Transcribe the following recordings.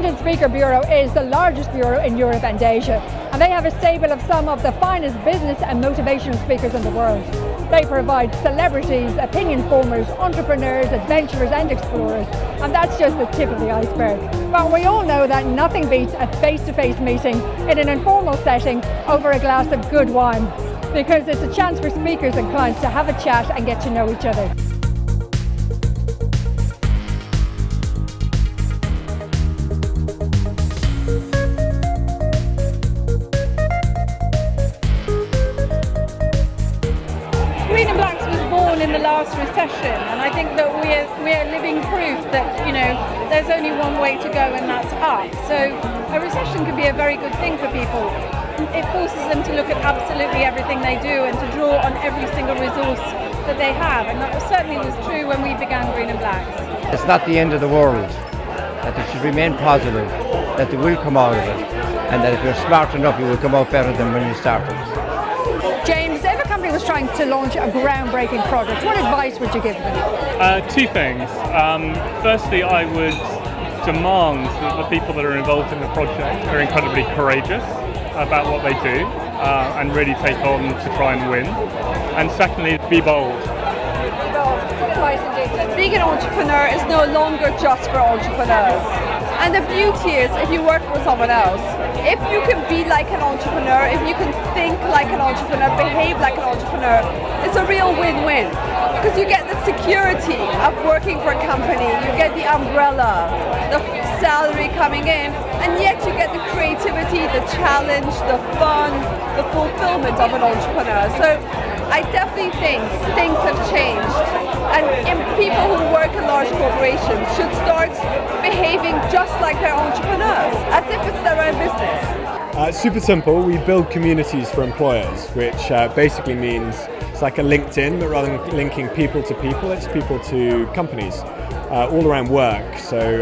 London Speaker Bureau is the largest bureau in Europe and Asia, and they have a stable of some of the finest business and motivational speakers in the world. They provide celebrities, opinion formers, entrepreneurs, adventurers and explorers, and that's just the tip of the iceberg. But we all know that nothing beats a face-to-face meeting in an informal setting over a glass of good wine, because it's a chance for speakers and clients to have a chat and get to know each other. Green and Blacks was born in the last recession, and I think that we're living proof that, you know, there's only one way to go, and that's up. So a recession could be a very good thing for people. It forces them to look at absolutely everything they do and to draw on every single resource that they have, and that certainly was true when we began Green and Blacks. It's not the end of the world, that they should remain positive, that they will come out of it, and that if you're smart enough you will come out better than when you started. James, if a company was trying to launch a groundbreaking project, what advice would you give them? Two things. Firstly, I would demand that the people that are involved in the project are incredibly courageous about what they do and really take on to try and win. And secondly, be bold. What advice would you give? Being an entrepreneur is no longer just for entrepreneurs. And the beauty is, if you work for someone else, if you can be like an entrepreneur, if you can think like an entrepreneur, behave like an entrepreneur, it's a real win-win. Because you get the security of working for a company, you get the umbrella, the salary coming in, and yet you get the creativity, the challenge, the fun, the fulfillment of an entrepreneur. So I definitely think things have changed, and people who work in large corporations should start behaving just like they're entrepreneurs, as if it's their own business. Super simple. We build communities for employers, which basically means it's like a LinkedIn, but rather than linking people to people, it's people to companies all around work. So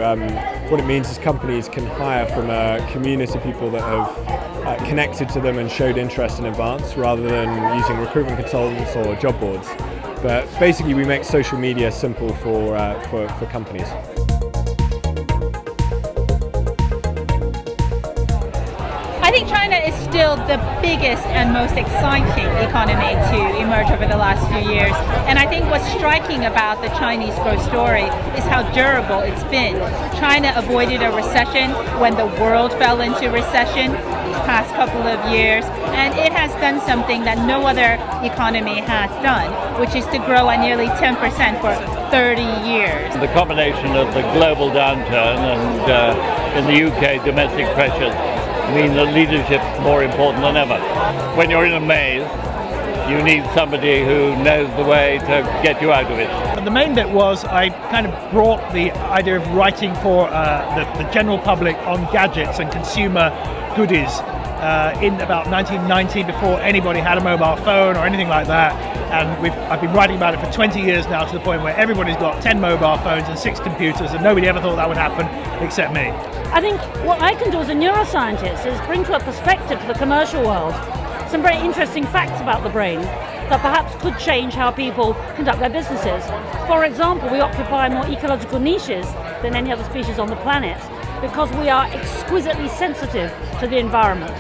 what it means is companies can hire from a community of people that have connected to them and showed interest in advance, rather than using recruitment consultants or job boards. But basically we make social media simple for companies. I think China is still the biggest and most exciting economy to emerge over the last few years. And I think what's striking about the Chinese growth story is how durable it's been. China avoided a recession when the world fell into recession these past couple of years. And it has done something that no other economy has done, which is to grow at nearly 10% for 30 years. The combination of the global downturn and in the UK domestic pressures mean that leadership is more important than ever. When you're in a maze, you need somebody who knows the way to get you out of it. The main bit was I kind of brought the idea of writing for the general public on gadgets and consumer goodies in about 1990, before anybody had a mobile phone or anything like that. And I've been writing about it for 20 years now, to the point where everybody's got 10 mobile phones and 6 computers, and nobody ever thought that would happen except me. I think what I can do as a neuroscientist is bring to a perspective to the commercial world some very interesting facts about the brain that perhaps could change how people conduct their businesses. For example, we occupy more ecological niches than any other species on the planet because we are exquisitely sensitive to the environment.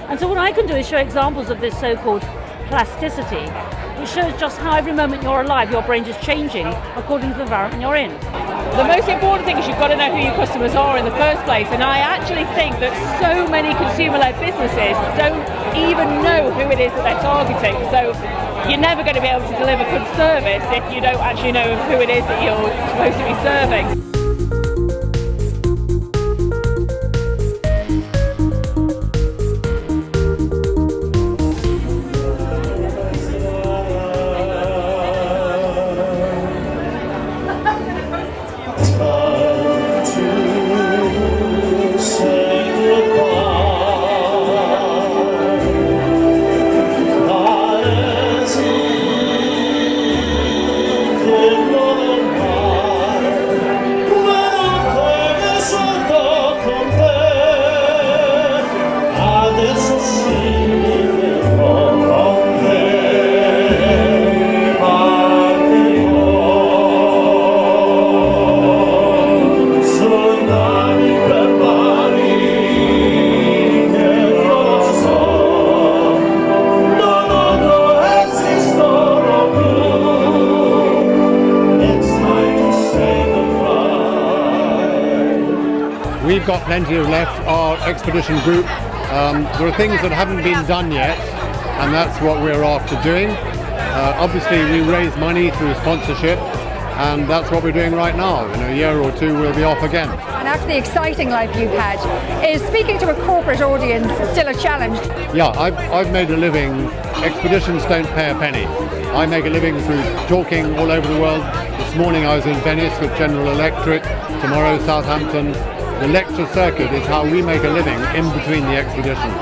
And so what I can do is show examples of this so-called plasticity, which shows just how every moment you're alive, your brain is changing according to the environment you're in. The most important thing is you've got to know who your customers are in the first place, and I actually think that so many consumer-led businesses don't even know who it is that they're targeting. So you're never going to be able to deliver good service if you don't actually know who it is that you're supposed to be serving. we've got plenty of left. Our expedition group, there are things that haven't been done yet, and that's what we're after doing. Obviously, we raise money through sponsorship, and that's what we're doing right now. In a year or two, we'll be off again. And after the exciting life you've had, is speaking to a corporate audience still a challenge? Yeah, I've made a living. Expeditions don't pay a penny. I make a living through talking all over the world. This morning I was in Venice with General Electric, tomorrow Southampton. The lecture circuit is how we make a living in between the expeditions.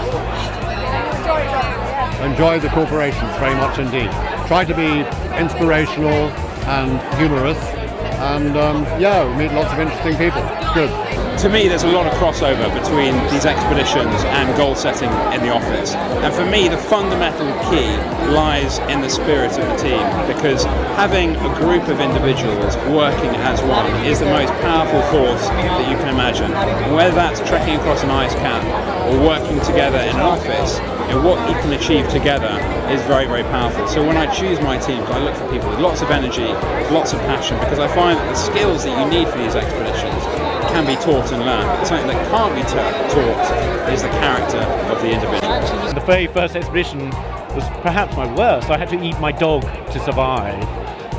Enjoy the corporations very much indeed. Try to be inspirational and humorous, and yeah, we meet lots of interesting people. It's good. To me, there's a lot of crossover between these expeditions and goal setting in the office. And for me, the fundamental key lies in the spirit of the team, because having a group of individuals working as one is the most powerful force that you can imagine. And whether that's trekking across an ice cap or working together in an office, what you can achieve together is very, very powerful. So when I choose my teams, I look for people with lots of energy, lots of passion, because I find that the skills that you need for these expeditions can be taught and learned. But something that can't be taught is the character of the individual. The very first expedition was perhaps my worst. I had to eat my dog to survive,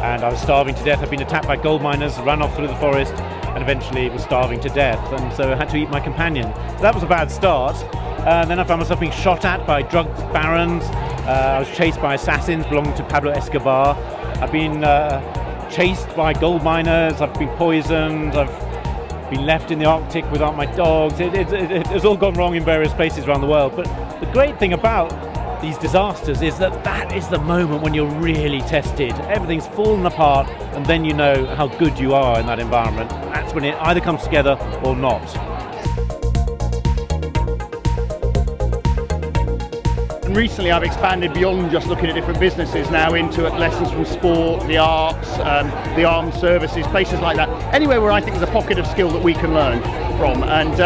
and I was starving to death. I'd been attacked by gold miners, ran off through the forest, and eventually was starving to death, and so I had to eat my companion. So that was a bad start. Then I found myself being shot at by drug barons. I was chased by assassins belonging to Pablo Escobar. I've been chased by gold miners. I've been poisoned. I've been left in the Arctic without my dogs. It's all gone wrong in various places around the world. But the great thing about these disasters is that is the moment when you're really tested. Everything's fallen apart, and then you know how good you are in that environment. That's when it either comes together or not. And recently I've expanded beyond just looking at different businesses now into lessons from sport, the arts, the armed services, places like that. Anywhere where I think there's a pocket of skill that we can learn from. And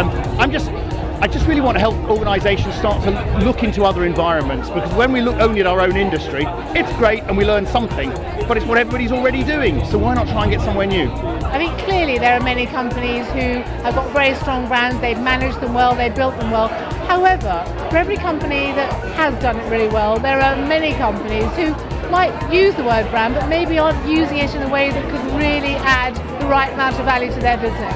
I just really want to help organisations start to look into other environments, because when we look only at our own industry, it's great and we learn something, but it's what everybody's already doing. So why not try and get somewhere new? I think clearly there are many companies who have got very strong brands, they've managed them well, they've built them well. However, for every company that has done it really well, there are many companies who might use the word brand, but maybe aren't using it in a way that could really add the right amount of value to their business.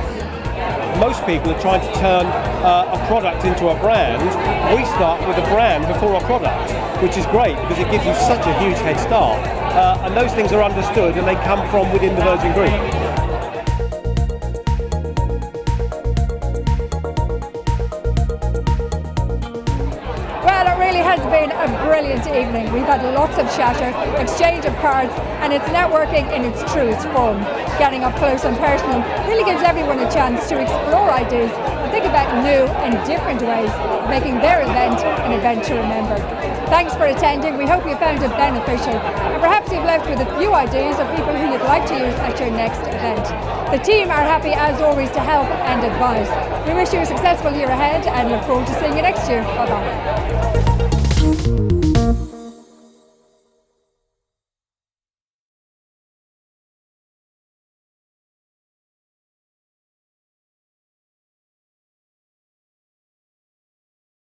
Most people are trying to turn a product into a brand. We start with a brand before a product, which is great because it gives you such a huge head start. And those things are understood and they come from within the Virgin Group. Has been a brilliant evening. We've had lots of chatter, exchange of cards, and it's networking in its truest form. Getting up close and personal really gives everyone a chance to explore ideas and think about new and different ways of making their event an event to remember. Thanks for attending. We hope you found it beneficial, and perhaps you've left with a few ideas of people who you'd like to use at your next event. The team are happy as always to help and advise. We wish you a successful year ahead and look forward to seeing you next year. Bye bye.